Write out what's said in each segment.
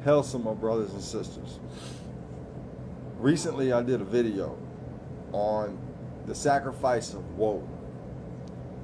Helsing, my brothers and sisters. Recently, I did a video on the sacrifice of Woden.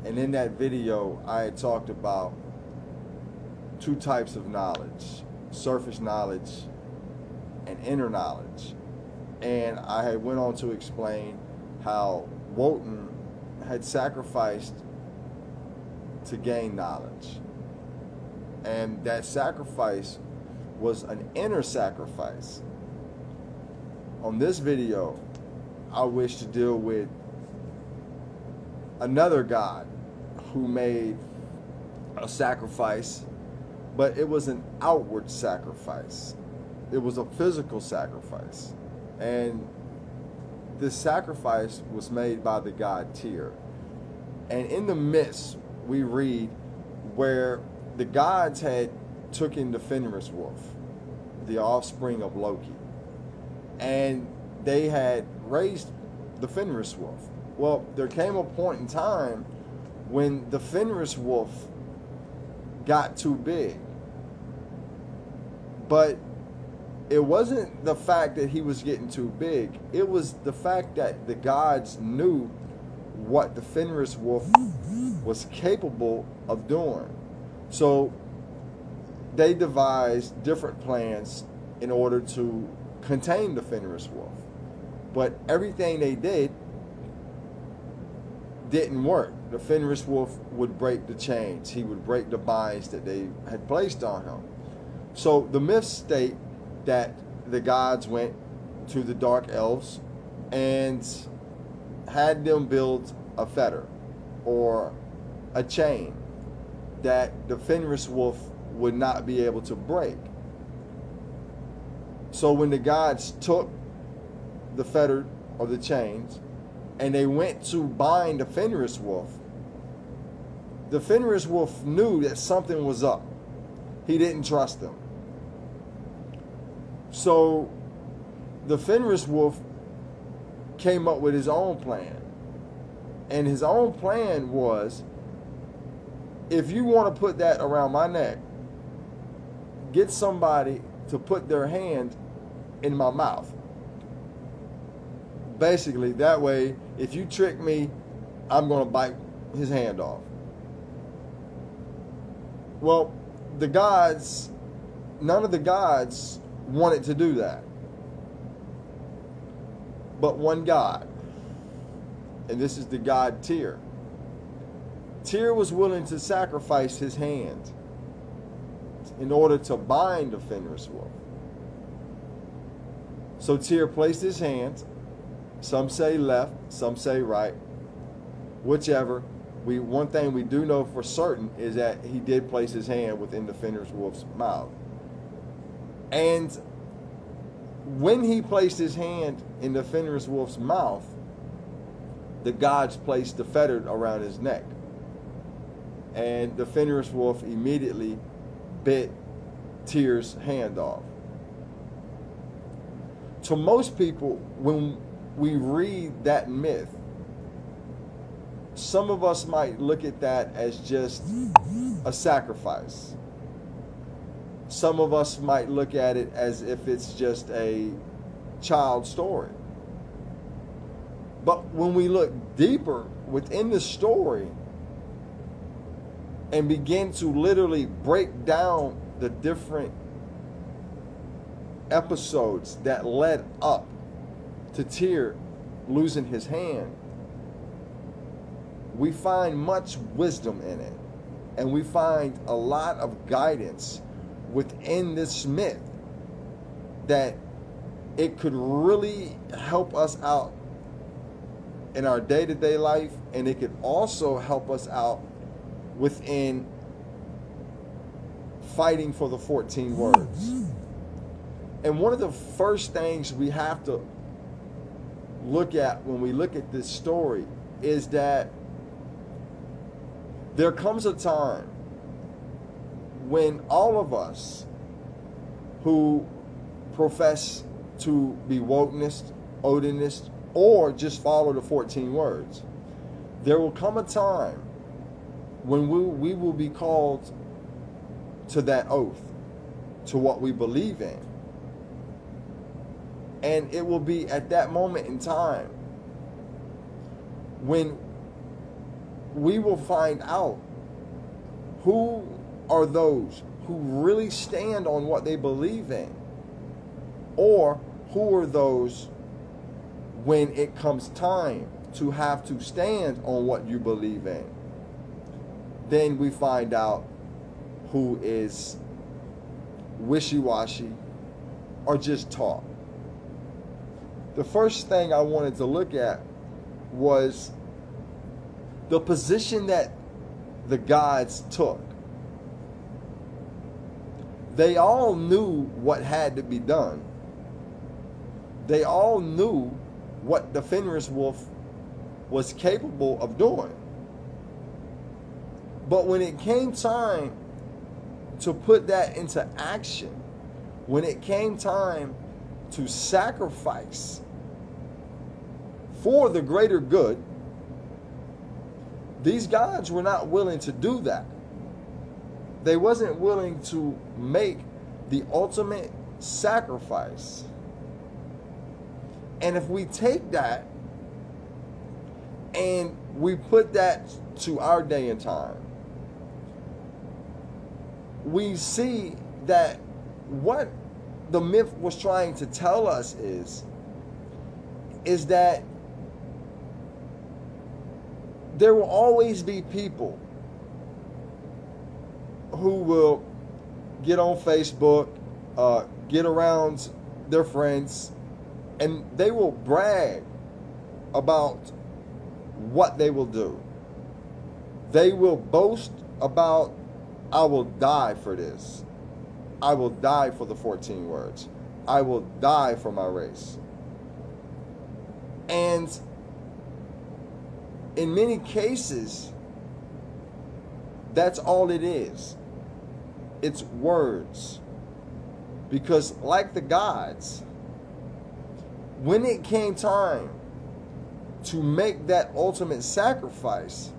And in that video, I had talked about two types of knowledge: surface knowledge and inner knowledge. And I had went on to explain how Woden had sacrificed to gain knowledge. And that sacrifice was an inner sacrifice. On this video, I wish to deal with another God who made a sacrifice, but it was an outward sacrifice. It was a physical sacrifice. And this sacrifice was made by the god Tyr. And in the midst, we read where the gods had taken the Fenris wolf, the offspring of Loki, and they had raised the Fenris wolf. Well, there came a point in time when the Fenris wolf got too big. But it wasn't the fact that he was getting too big. It was the fact that the gods knew what the Fenris wolf was capable of doing. So they devised different plans in order to contain the Fenris wolf. But everything they didn't work. The Fenris wolf would break the chains. He would break the binds that they had placed on him. So the myths state that the gods went to the dark elves and had them build a fetter or a chain that the Fenris wolf would not be able to break. So when the gods took the fetter or the chains and they went to bind the Fenris wolf knew that something was up. He didn't trust them. So the Fenris wolf came up with his own plan. And his own plan was, if you want to put that around my neck, get somebody to put their hand in my mouth. Basically, that way, if you trick me, I'm going to bite his hand off. Well, the gods, none of the gods wanted to do that. But one god, and this is the god Tyr. Tyr was willing to sacrifice his hand in order to bind the Fenris wolf. So Tyr placed his hand, some say left, some say right, whichever. One thing we do know for certain is that he did place his hand within the Fenris wolf's mouth. And when he placed his hand in the Fenris wolf's mouth, the gods placed the fetter around his neck. And the Fenris wolf immediately bit Tyr's hand off. To most people, when we read that myth, some of us might look at that as just a sacrifice. Some of us might look at it as if it's just a child story. But when we look deeper within the story and begin to literally break down the different episodes that led up to Tyr losing his hand, we find much wisdom in it. And we find a lot of guidance within this myth that it could really help us out in our day-to-day life, and it could also help us out within fighting for the 14 words. And one of the first things we have to look at when we look at this story is that there comes a time when all of us who profess to be Wodenists, Odinists, or just follow the 14 words, there will come a time when we will be called to that oath, to what we believe in. And it will be at that moment in time when we will find out who are those who really stand on what they believe in, or who are those when it comes time to have to stand on what you believe in. Then we find out who is wishy-washy or just talk. The first thing I wanted to look at was the position that the gods took. They all knew what had to be done. They all knew what the Fenris Wolf was capable of doing. But when it came time to put that into action, when it came time to sacrifice for the greater good, these gods were not willing to do that. They wasn't willing to make the ultimate sacrifice. And if we take that and we put that to our day and time, we see that what the myth was trying to tell us is that there will always be people who will get on Facebook, get around their friends, and they will brag about what they will do. They will boast about, I will die for this. I will die for the 14 words. I will die for my race. And in many cases, that's all it is. It's words. Because like the gods, when it came time to make that ultimate sacrifice,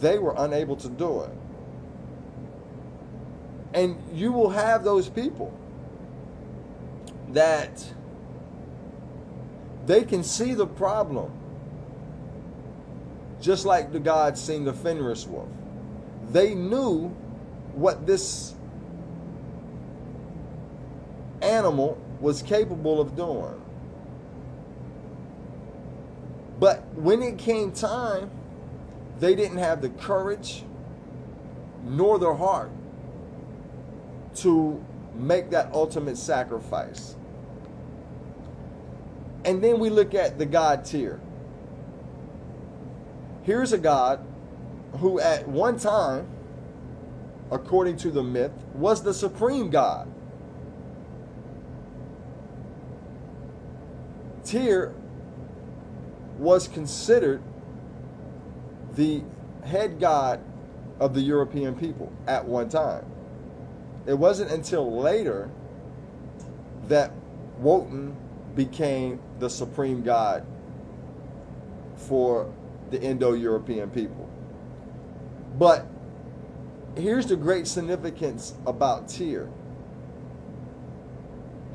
they were unable to do it. And you will have those people that they can see the problem, just like the gods seen the Fenris Wolf. They knew what this animal was capable of doing. But when it came time, they didn't have the courage nor the heart to make that ultimate sacrifice. And then we look at the god Tyr. Here's a god who at one time, according to the myth, was the supreme god. Tyr was considered the head god of the European people at one time. It wasn't until later that Wotan became the supreme god for the Indo-European people. But here's the great significance about Tyr.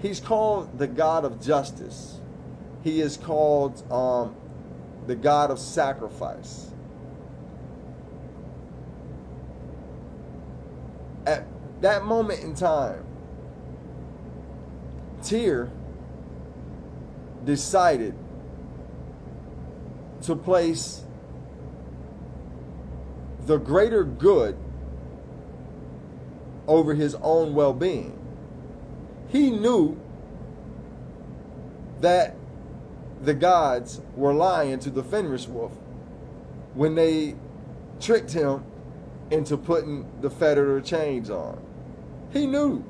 He's called the god of justice. He is called the god of sacrifice. At that moment in time, Tyr decided to place the greater good over his own well-being. He knew that the gods were lying to the Fenris Wolf when they tricked him into putting the fetter chains on. He knew.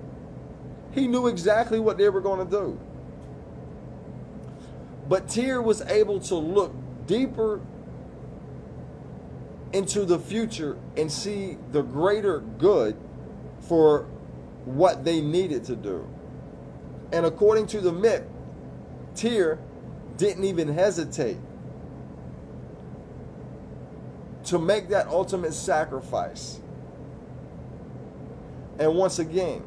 He knew exactly what they were going to do. But Tyr was able to look deeper into the future and see the greater good for what they needed to do. And according to the myth, Tyr didn't even hesitate to make that ultimate sacrifice. And once again,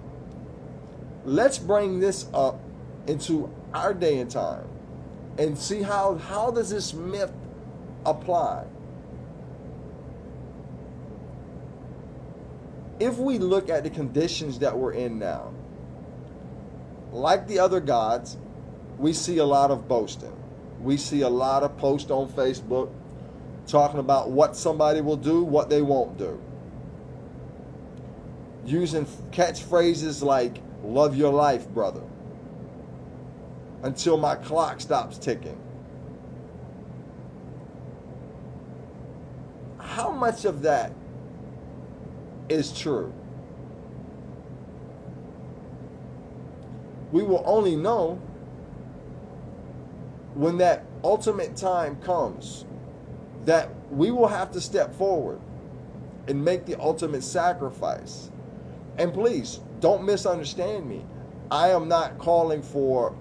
let's bring this up into our day and time and see how does this myth apply. If we look at the conditions that we're in now, like the other gods, we see a lot of boasting. We see a lot of posts on Facebook talking about what somebody will do, what they won't do. Using catchphrases like, love your life, brother, until my clock stops ticking. How much of that is true? We will only know when that ultimate time comes that we will have to step forward and make the ultimate sacrifice. And please, don't misunderstand me. I am not calling for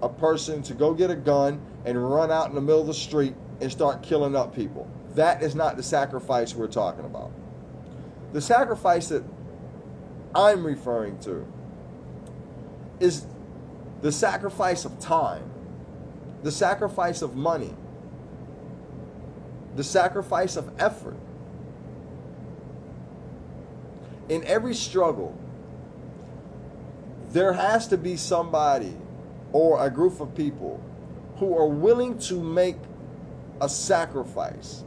a person to go get a gun and run out in the middle of the street and start killing up people. That is not the sacrifice we're talking about. The sacrifice that I'm referring to is the sacrifice of time, the sacrifice of money, the sacrifice of effort. In every struggle, there has to be somebody or a group of people who are willing to make a sacrifice.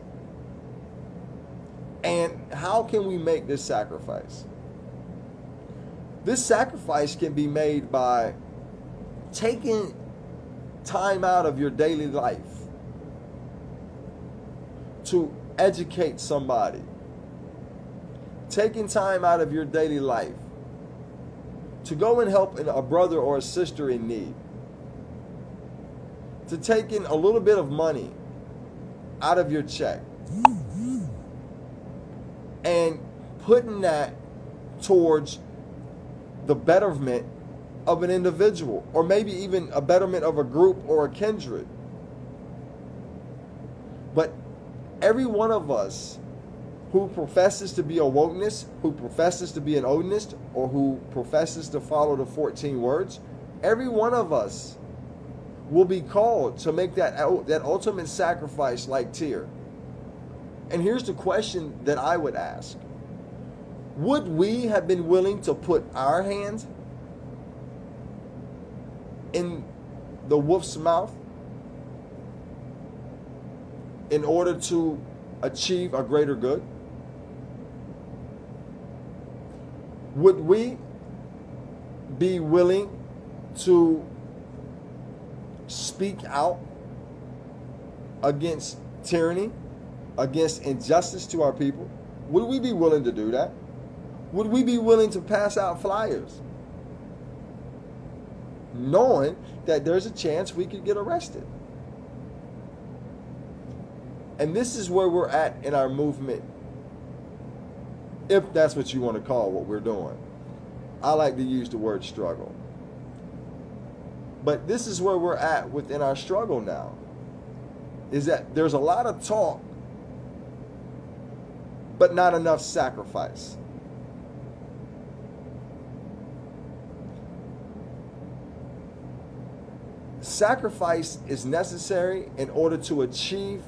And how can we make this sacrifice? This sacrifice can be made by taking time out of your daily life to educate somebody. Taking time out of your daily life to go and help a brother or a sister in need. To taking a little bit of money out of your check and putting that towards the betterment of an individual, or maybe even a betterment of a group or a kindred. But every one of us who professes to be a wokeness, who professes to be an odinist, or who professes to follow the 14 words, every one of us will be called to make that ultimate sacrifice like Tyr. And here's the question that I would ask. Would we have been willing to put our hands in the wolf's mouth in order to achieve a greater good? Would we be willing to speak out against tyranny, against injustice to our people? Would we be willing to do that? Would we be willing to pass out flyers, knowing that there's a chance we could get arrested? And this is where we're at in our movement, if that's what you want to call what we're doing. I like to use the word struggle. But this is where we're at within our struggle now, is that there's a lot of talk, but not enough sacrifice. Sacrifice is necessary in order to achieve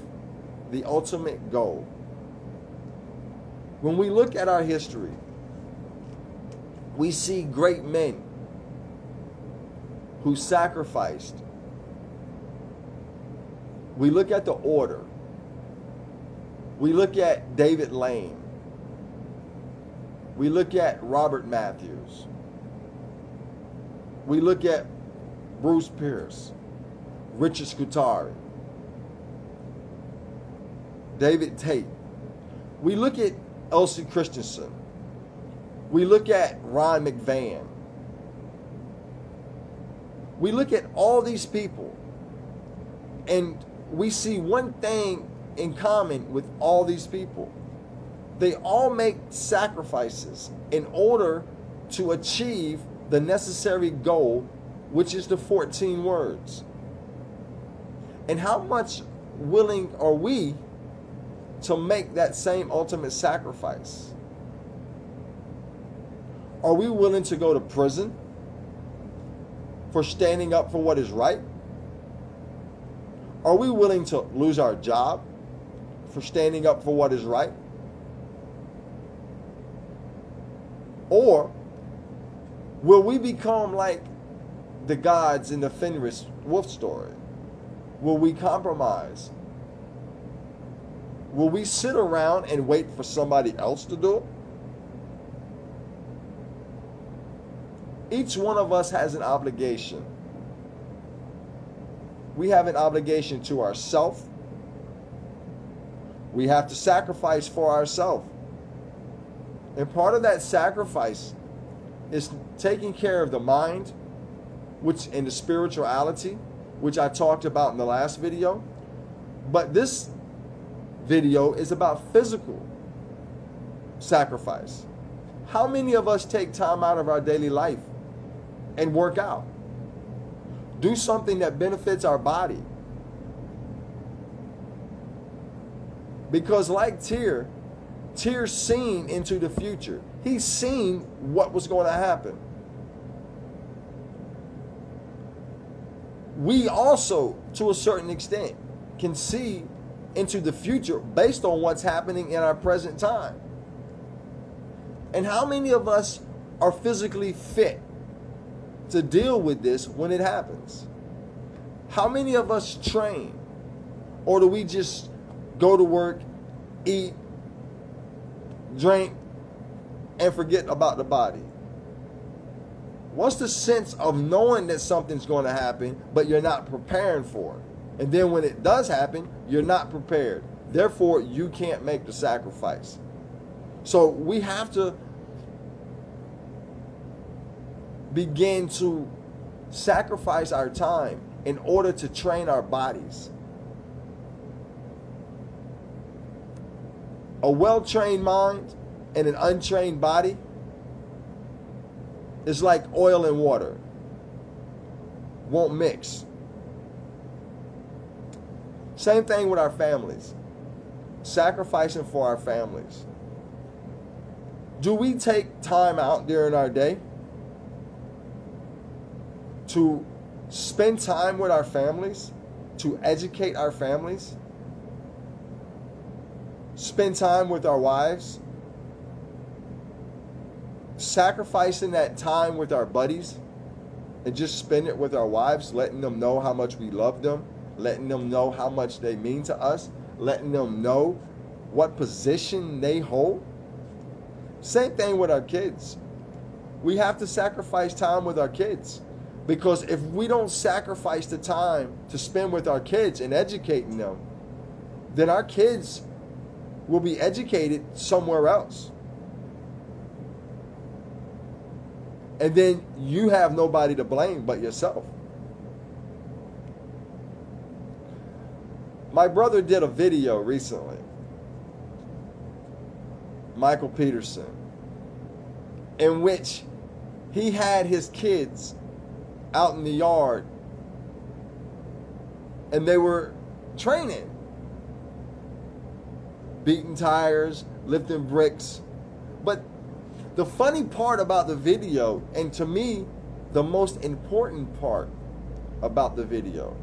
the ultimate goal. When we look at our history, we see great men who sacrificed. We look at the order. We look at David Lane. We look at Robert Matthews. We look at Bruce Pierce, Richard Scutari, David Tate. We look at Elsie Christensen. We look at Ron McVan. We look at all these people, and we see one thing in common with all these people. They all make sacrifices in order to achieve the necessary goal, which is the 14 words. And how much willing are we to make that same ultimate sacrifice? Are we willing to go to prison? for standing up for what is right? Are we willing to lose our job for standing up for what is right? Or will we become like the gods in the Fenris Wolf story? Will we compromise? Will we sit around and wait for somebody else to do it? Each one of us has an obligation. We have an obligation to ourselves. We have to sacrifice for ourselves. And part of that sacrifice is taking care of the mind, which in the spirituality, which I talked about in the last video. But this video is about physical sacrifice. How many of us take time out of our daily life and work out? Do something that benefits our body. Because like Tyr's seen into the future. He's seen what was going to happen. We also, to a certain extent, can see into the future based on what's happening in our present time. And how many of us are physically fit to deal with this when it happens? How many of us train? Or do we just go to work, eat, drink, and forget about the body? What's the sense of knowing that something's going to happen, but you're not preparing for it? And then when it does happen, you're not prepared. Therefore, you can't make the sacrifice. So we have to begin to sacrifice our time in order to train our bodies. A well-trained mind and an untrained body is like oil and water. Won't mix. Same thing with our families. Sacrificing for our families. Do we take time out during our day to spend time with our families, to educate our families, spend time with our wives, sacrificing that time with our buddies, and just spend it with our wives, letting them know how much we love them, letting them know how much they mean to us, letting them know what position they hold? Same thing with our kids. We have to sacrifice time with our kids. Because if we don't sacrifice the time to spend with our kids and educating them, then our kids will be educated somewhere else. And then you have nobody to blame but yourself. My brother did a video recently, Michael Peterson, in which he had his kids out in the yard and they were training, beating tires, lifting bricks. But the funny part about the video, and to me the most important part about the video,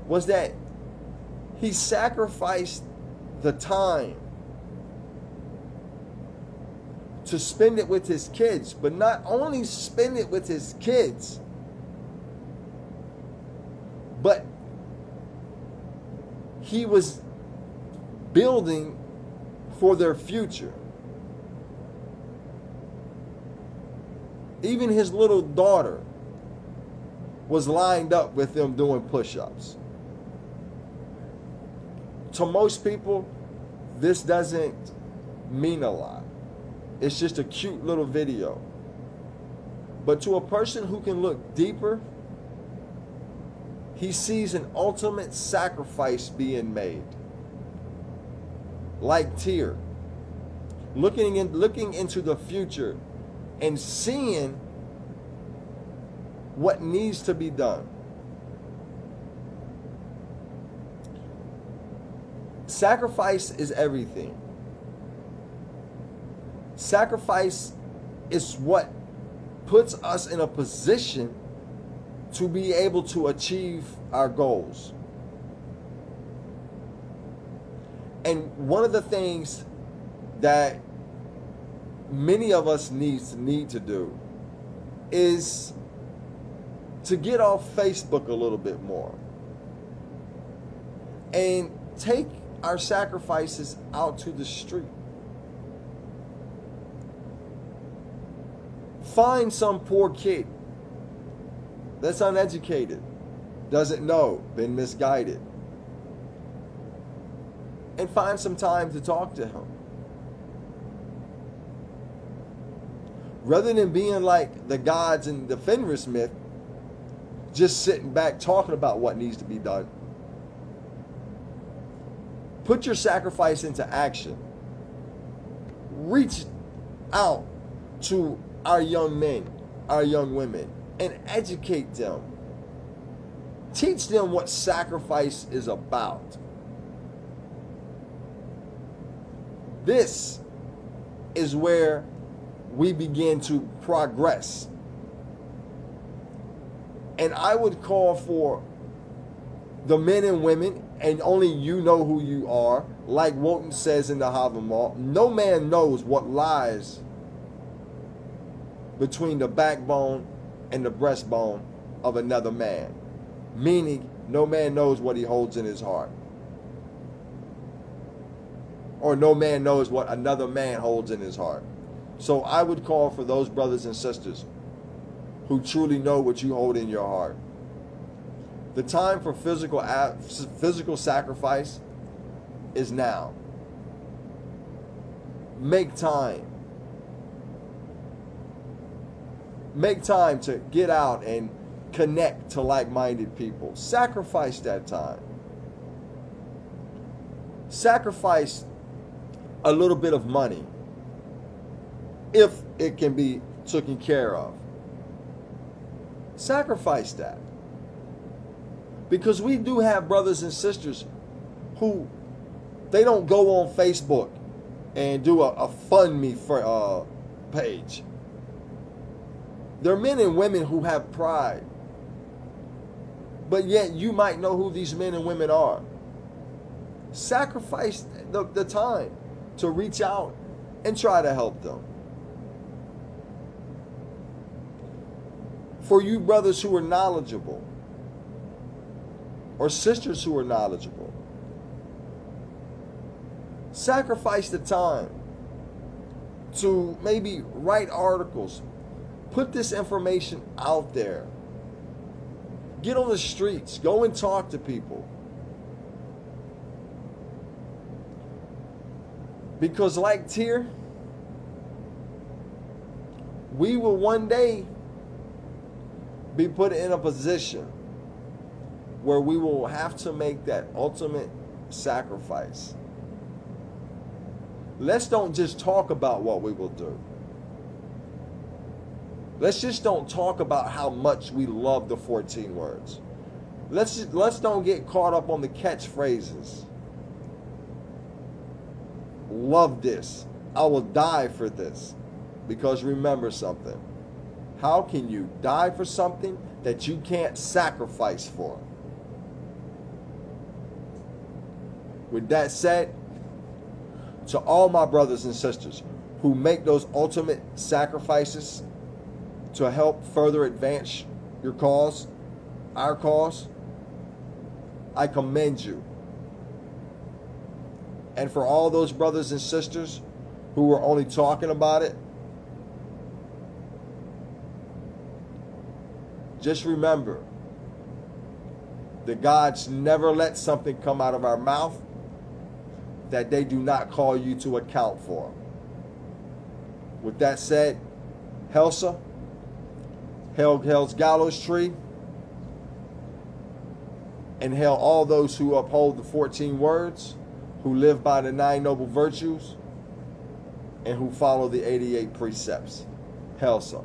was that he sacrificed the time to spend it with his kids, but not only spend it with his kids, but he was building for their future. Even his little daughter was lined up with them doing push-ups. To most people, this doesn't mean a lot. It's just a cute little video. But to a person who can look deeper, he sees an ultimate sacrifice being made. Like Tyr, looking into the future and seeing what needs to be done. Sacrifice is everything. Sacrifice is what puts us in a position to be able to achieve our goals. And one of the things that many of us need to do is to get off Facebook a little bit more and take our sacrifices out to the street. Find some poor kid that's uneducated, doesn't know, been misguided, and find some time to talk to him. Rather than being like the gods in the Fenris myth, just sitting back talking about what needs to be done. Put your sacrifice into action. Reach out to our young men, our young women, and educate them. Teach them what sacrifice is about. This is where we begin to progress. And I would call for the men and women, and only you know who you are, like Wotan says in the Havamal, no man knows what lies between the backbone and the breastbone of another man. Meaning, no man knows what he holds in his heart. Or no man knows what another man holds in his heart. So I would call for those brothers and sisters who truly know what you hold in your heart. The time for physical sacrifice is now. Make time. Make time to get out and connect to like-minded people. Sacrifice that time. Sacrifice a little bit of money if it can be taken care of. Sacrifice that. Because we do have brothers and sisters who, they don't go on Facebook and do a fund me for page. They're men and women who have pride. But yet you might know who these men and women are. Sacrifice the time to reach out and try to help them. For you brothers who are knowledgeable, or sisters who are knowledgeable, sacrifice the time to maybe write articles, put this information out there, get on the streets, go and talk to people. Because like Tyr, we will one day be put in a position where we will have to make that ultimate sacrifice. Let's don't just talk about what we will do. Let's just don't talk about how much we love the 14 words. Let's don't get caught up on the catchphrases. Love this. I will die for this. Because remember something. How can you die for something that you can't sacrifice for? With that said, to all my brothers and sisters who make those ultimate sacrifices to help further advance your cause, our cause, I commend you. And for all those brothers and sisters who are only talking about it, just remember, the gods never let something come out of our mouth that they do not call you to account for. With that said, Helsa, Hell's gallows tree, and hail all those who uphold the 14 words, who live by the 9 noble virtues, and who follow the 88 precepts. Helsa.